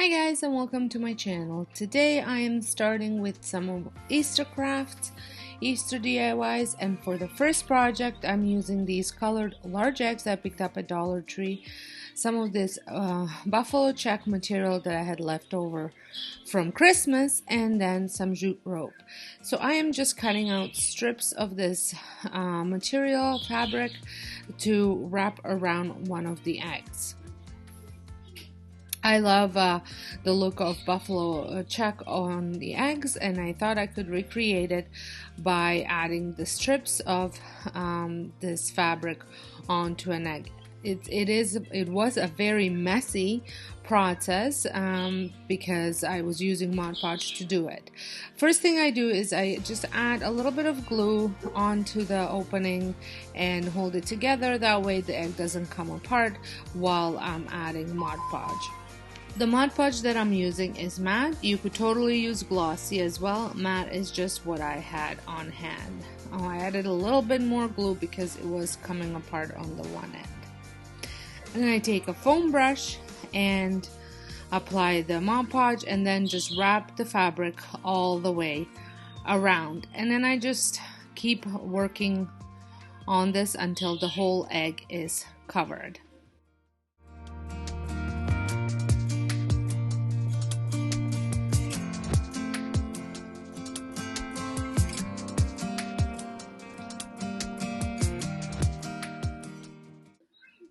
Hi guys, and welcome to my channel. Today I am starting with some of Easter crafts, Easter DIYs, and for the first project I'm using these colored large eggs I picked up at Dollar Tree, some of this buffalo check material that I had left over from Christmas, and then some jute rope. So I am just cutting out strips of this material fabric to wrap around one of the eggs. I love the look of buffalo check on the eggs, and I thought I could recreate it by adding the strips of this fabric onto an egg. It was a very messy process because I was using Mod Podge to do it. First thing I do is I just add a little bit of glue onto the opening and hold it together. That way the egg doesn't come apart while I'm adding Mod Podge. The Mod Podge that I'm using is matte. You could totally use glossy as well. Matte is just what I had on hand. I added a little bit more glue because it was coming apart on the one end. And then I take a foam brush and apply the Mod Podge and then just wrap the fabric all the way around. And then I just keep working on this until the whole egg is covered.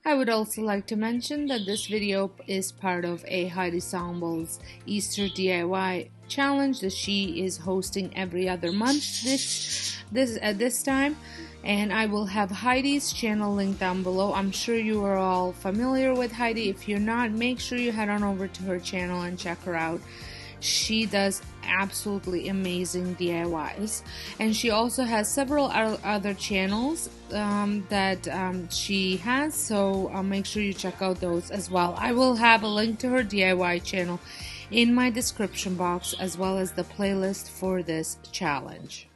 I would also like to mention that this video is part of a Heidi Sonboul's Easter DIY challenge that she is hosting every other month at this time, and I will have Heidi's channel linked down below. I'm sure you are all familiar with Heidi. If you're not, make sure you head on over to her channel and check her out. She does absolutely amazing DIYs, and she also has several other channels that she has, so make sure you check out those as well. I will have a link to her DIY channel in my description box, as well as the playlist for this challenge.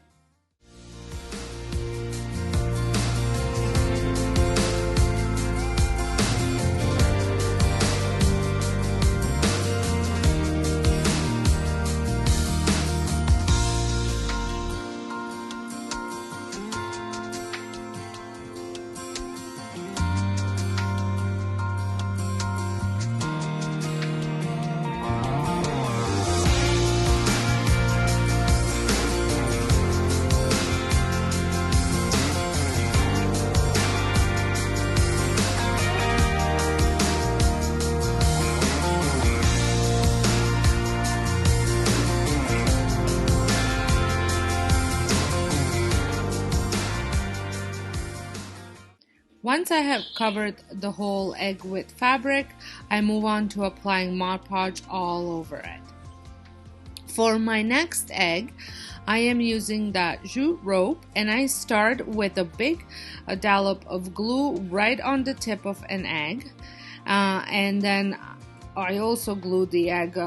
Once I have covered the whole egg with fabric, I move on to applying Mod Podge all over it. For my next egg, I am using that jute rope, and I start with a big dollop of glue right on the tip of an egg, and then I also glue the egg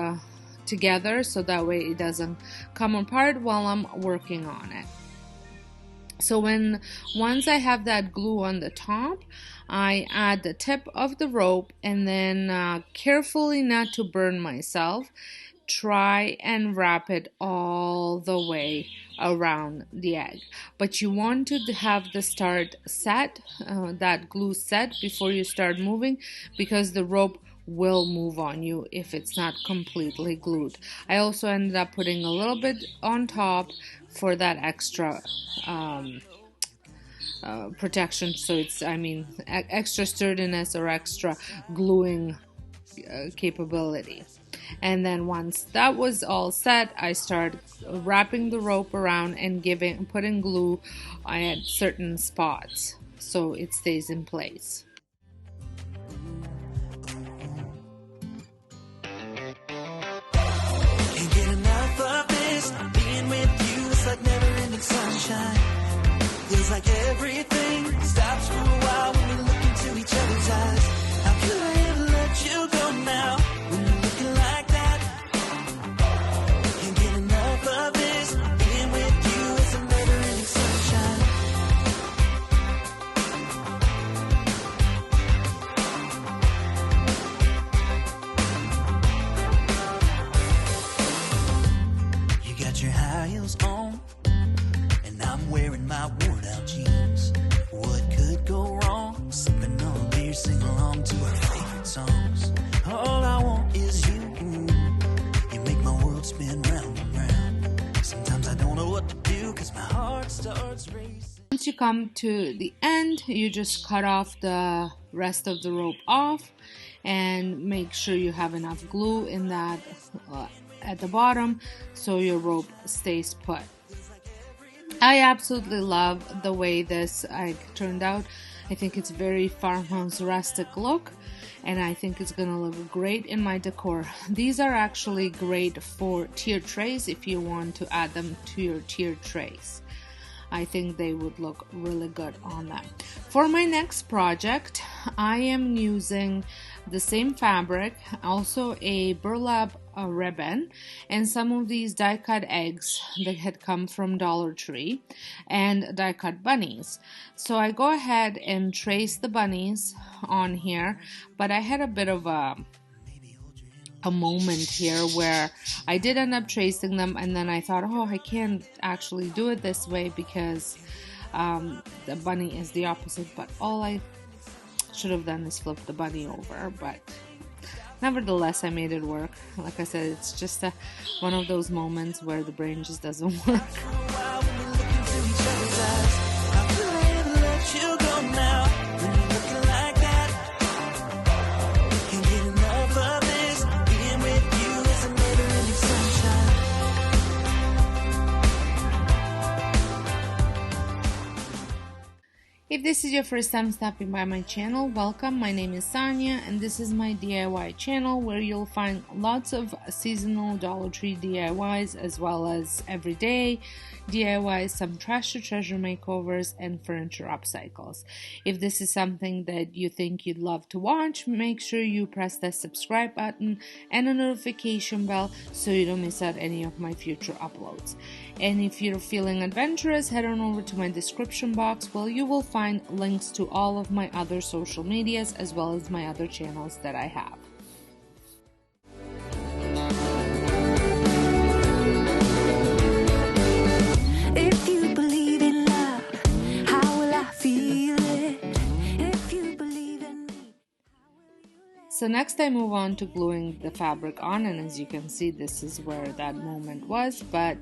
together so that way it doesn't come apart while I'm working on it. So once I have that glue on the top, I add the tip of the rope, and then carefully, not to burn myself, try and wrap it all the way around the egg. But you want to have the start set, that glue set, before you start moving, because the rope will move on you if it's not completely glued. I also ended up putting a little bit on top for that extra protection, so it's, extra sturdiness or extra gluing capability. And then once that was all set, I started wrapping the rope around and putting glue at certain spots so it stays in place. Can't get enough of this. Being with you is like never-ending sunshine. Feels like everything stops for a while when we look into each other's eyes. How could I ever let you go now when you're looking like that? Can't get enough of this. Being with you is a never-ending sunshine. come to the end, you just cut off the rest of the rope off and make sure you have enough glue in that at the bottom so your rope stays put. I absolutely love the way this turned out. I think it's very farmhouse rustic look, and I think it's gonna look great in my decor. These are actually great for tier trays if you want to add them to your tier trays. I think they would look really good on that. For my next project, I am using the same fabric, also a burlap ribbon, and some of these die-cut eggs that had come from Dollar Tree, and die-cut bunnies. So I go ahead and trace the bunnies on here, but I had a bit of a moment here where I did end up tracing them, and then I thought, oh, I can't actually do it this way because the bunny is the opposite, but all I should have done is flip the bunny over, but nevertheless I made it work. Like I said, it's just one of those moments where the brain just doesn't work. If this is your first time stopping by my channel, welcome. My name is Sonja, and this is my DIY channel where you'll find lots of seasonal Dollar Tree DIYs as well as everyday DIYs, some trash to treasure makeovers, and furniture upcycles. If this is something that you think you'd love to watch, make sure you press the subscribe button and a notification bell so you don't miss out any of my future uploads. And if you're feeling adventurous, head on over to my description box where you will find links to all of my other social medias as well as my other channels that I have. If you believe in love, how will I feel it? If you believe in me. So next I move on to gluing the fabric on, and as you can see, this is where that moment was, but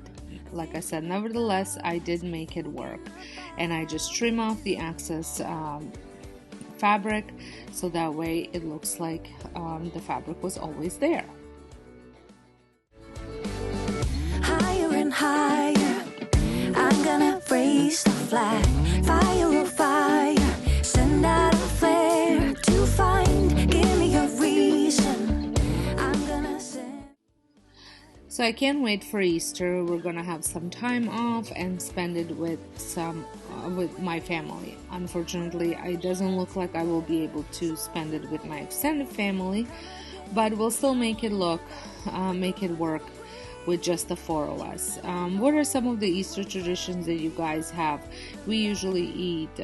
like I said, nevertheless I did make it work, and I just trim off the excess fabric so that way it looks like the fabric was always there. Higher and higher, I'm gonna raise the flag. Fire, oh fire, send out a flare to find, give me a reason. I'm gonna send. So I can't wait for Easter. We're gonna have some time off and spend it with with my family. Unfortunately, it doesn't look like I will be able to spend it with my extended family, but we'll still make it work with just the four of us. What are some of the Easter traditions that you guys have? We usually eat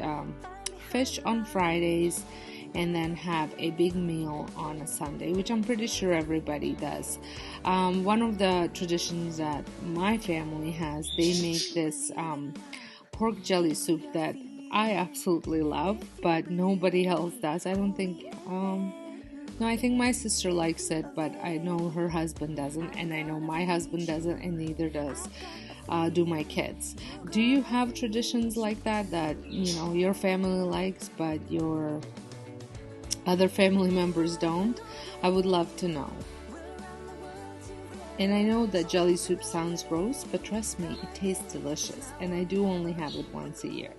fish on Fridays and then have a big meal on a Sunday, which I'm pretty sure everybody does. One of the traditions that my family has, they make this pork jelly soup that I absolutely love, but nobody else does. I don't think, no, I think my sister likes it, but I know her husband doesn't, and I know my husband doesn't, and neither does do my kids. Do you have traditions like that you know your family likes but your other family members don't? I would love to know. And I know that jelly soup sounds gross, but trust me, it tastes delicious, and I do only have it once a year.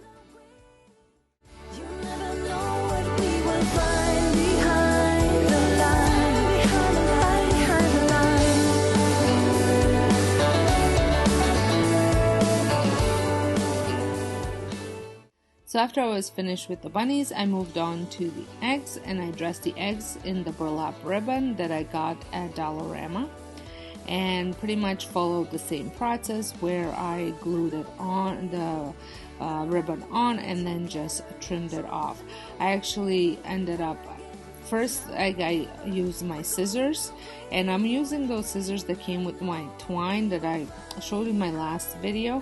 You never know what we will find behind the line, behind the line. So after I was finished with the bunnies, I moved on to the eggs, and I dressed the eggs in the burlap ribbon that I got at Dollarama, and pretty much followed the same process where I glued it on the ribbon on and then just trimmed it off. I actually ended up first I used my scissors, and I'm using those scissors that came with my twine that I showed in my last video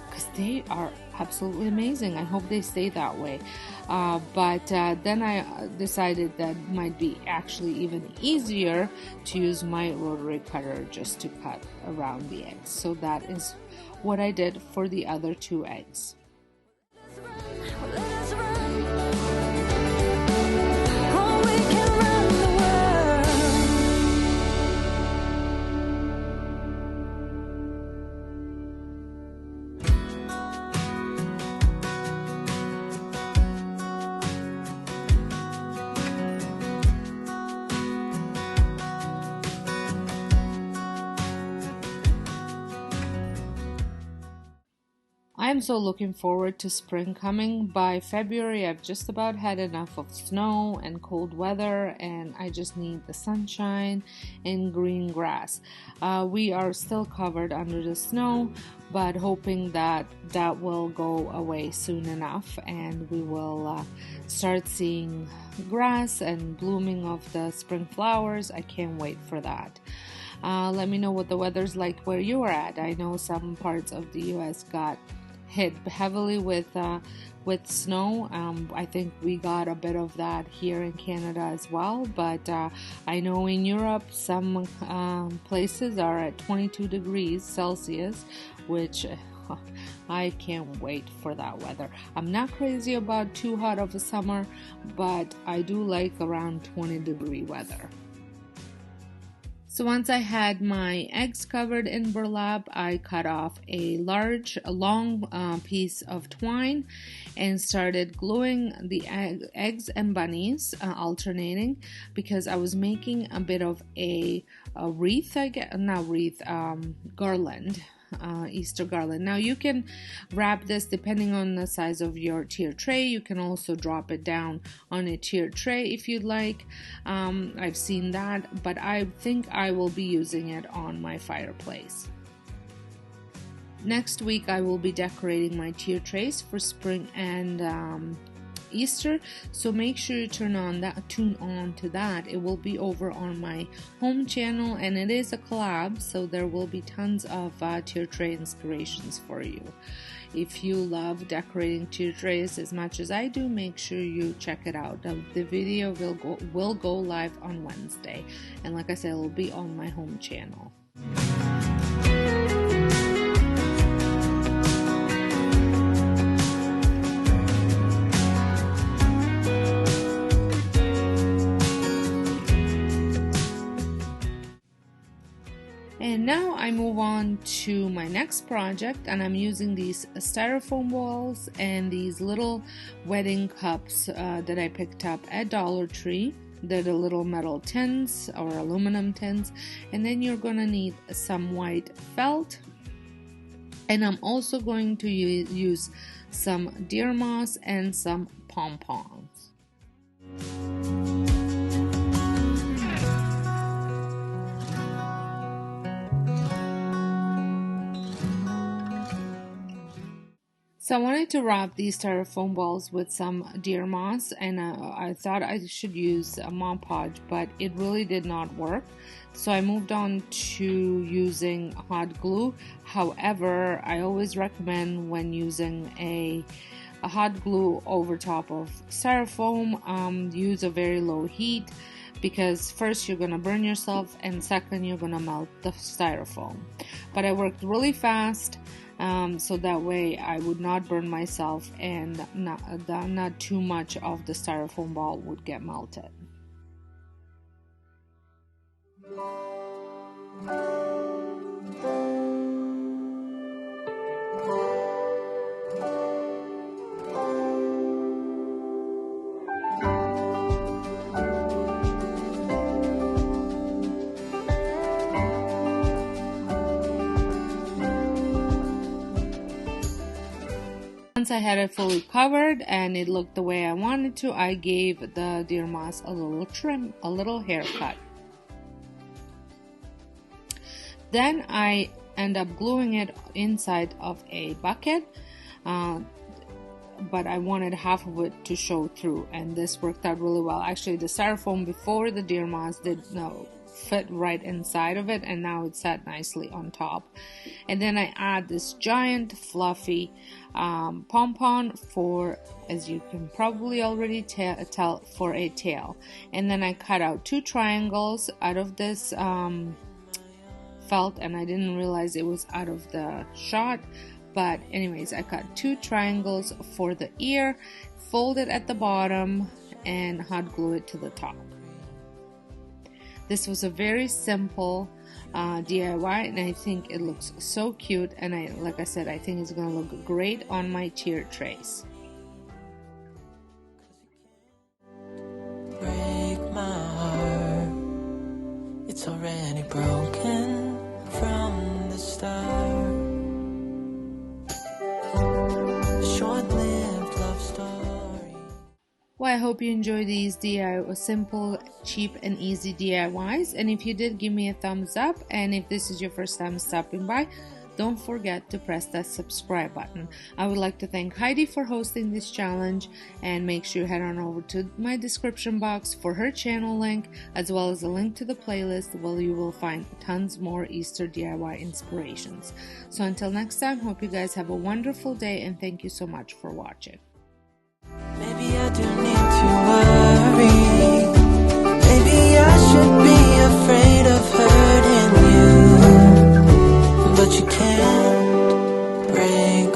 because they are absolutely amazing. I hope they stay that way. But then I decided that might be actually even easier to use my rotary cutter just to cut around the eggs. So that is what I did for the other two eggs. I'm so looking forward to spring coming. By February, I've just about had enough of snow and cold weather, and I just need the sunshine and green grass. We are still covered under the snow, but hoping that that will go away soon enough, and we will start seeing grass and blooming of the spring flowers. I can't wait for that. Let me know what the weather's like where you are at. I know some parts of the U.S. got hit heavily with snow. I think we got a bit of that here in Canada as well, but I know in Europe some places are at 22 degrees Celsius, which I can't wait for that weather. I'm not crazy about too hot of a summer, but I do like around 20-degree weather. So once I had my eggs covered in burlap, I cut off a long piece of twine and started gluing the eggs and bunnies, alternating, because I was making a bit of a wreath, garland. Easter garland. Now you can wrap this depending on the size of your tier tray. You can also drop it down on a tier tray if you'd like. I've seen that, but I think I will be using it on my fireplace. Next week I will be decorating my tier trays for spring and Easter, so make sure you tune on to that. It will be over on my home channel, and it is a collab, so there will be tons of tier tray inspirations for you. If you love decorating tier trays as much as I do, make sure you check it out. The video will go live on Wednesday, and like I said, it will be on my home channel. And now I move on to my next project, and I'm using these styrofoam balls and these little wedding cups that I picked up at Dollar Tree. They're the little metal tins or aluminum tins, and then you're going to need some white felt, and I'm also going to use some deer moss and some pom-poms. So I wanted to wrap these styrofoam balls with some deer moss, and I thought I should use a Mod Podge, but it really did not work. So I moved on to using hot glue. However, I always recommend when using a hot glue over top of styrofoam, use a very low heat, because first you're gonna burn yourself, and second you're gonna melt the styrofoam. But I worked really fast. So that way I would not burn myself, and not too much of the styrofoam ball would get melted. Once I had it fully covered and it looked the way I wanted to, I gave the deer moss a little trim, a little haircut. Then I end up gluing it inside of a bucket, but I wanted half of it to show through, and this worked out really well. Actually, the styrofoam before the deer moss did fit right inside of it, and now it sat nicely on top. And then I add this giant fluffy pom-pom for, as you can probably already tell, for a tail. And then I cut out 2 triangles out of this felt, and I didn't realize it was out of the shot, but anyways, I cut 2 triangles for the ear, fold it at the bottom, and hot glue it to the top. This was a very simple DIY, and I think it looks so cute, and like I said, I think it's going to look great on my tier trays. Break my heart, it's already broken from the start. hope you enjoy these simple, cheap, and easy DIYs. And if you did, give me a thumbs up. And if this is your first time stopping by, don't forget to press that subscribe button. I would like to thank Heidi for hosting this challenge, and make sure you head on over to my description box for her channel link, as well as a link to the playlist where you will find tons more Easter DIY inspirations. So until next time, hope you guys have a wonderful day, and thank you so much for watching. Maybe I do need to